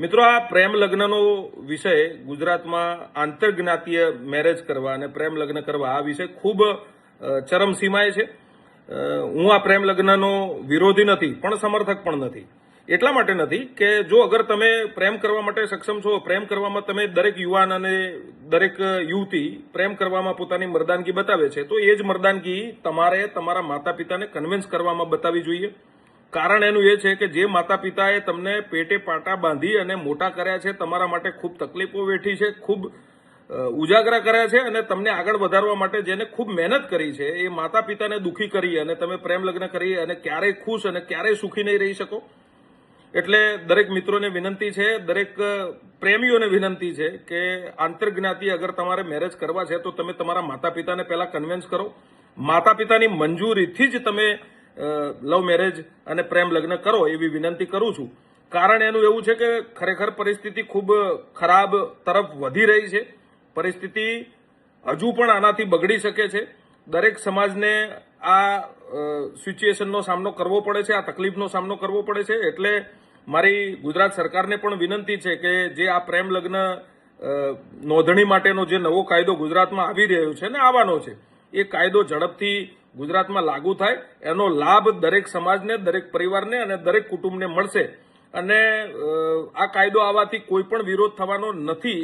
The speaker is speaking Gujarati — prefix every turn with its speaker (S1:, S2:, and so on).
S1: મિત્રો, આ પ્રેમ લગ્નનો વિષય ગુજરાતમાં આંતરજ્ઞાતીય મેરેજ કરવા અને પ્રેમ લગ્ન કરવા આ વિષય ખૂબ ચરમસીમાએ છે. હું આ પ્રેમ લગ્નનો વિરોધી નથી પણ સમર્થક પણ નથી. એટલા માટે નથી કે જો અગર તમે પ્રેમ કરવા માટે સક્ષમ છો, પ્રેમ કરવામાં તમે દરેક યુવાન અને દરેક યુવતી પ્રેમ કરવામાં પોતાની મર્દાનગી બતાવે છે, તો એ જ મર્દાનગી તમારે તમારા માતા પિતાને કન્વિન્સ કરવામાં બતાવવી જોઈએ. કારણ એનું એ છે કે જે માતા પિતાએ તમને પેટે પાટા બાંધી અને મોટા કર્યા છે, તમારા માટે ખૂબ તકલીફો વેઠી છે, ખૂબ ઉજાગરા કર્યા છે અને તમને આગળ વધારવા માટે જેને ખૂબ મહેનત કરી છે, એ માતા પિતાને દુઃખી કરી અને તમે પ્રેમ લગ્ન કરી અને ક્યારેય ખુશ અને ક્યારેય સુખી નહીં રહી શકો. એટલે દરેક મિત્રોને વિનંતી છે, દરેક પ્રેમીઓને વિનંતી છે કે આંતરજ્ઞાતી અગર તમારે મેરેજ કરવા છે તો તમે તમારા માતા પિતાને પહેલા કન્વિન્સ કરો. માતા પિતાની મંજૂરીથી જ તમે લવ મેરેજ અને પ્રેમ લગ્ન કરો એવી વિનંતી કરું છું. કારણ એનું એવું છે કે ખરેખર પરિસ્થિતિ ખૂબ ખરાબ તરફ વધી રહી છે. પરિસ્થિતિ હજુ પણ આનાથી બગડી શકે છે. દરેક સમાજને આ સિચ્યુએશનનો સામનો કરવો પડે છે, આ તકલીફનો સામનો કરવો પડે છે. એટલે મારી ગુજરાત સરકારને પણ વિનંતી છે કે જે આ પ્રેમ લગ્ન નોંધણી માટેનો જે નવો કાયદો ગુજરાતમાં આવી રહ્યો છે ને આવવાનો છે, એ કાયદો ઝડપથી ગુજરાતમાં લાગુ થાય, એનો લાભ દરેક સમાજને, દરેક પરિવારને અને દરેક કુટુંબને મળશે. અને આ કાયદો આવવાથી કોઈ પણ વિરોધ થવાનો નથી.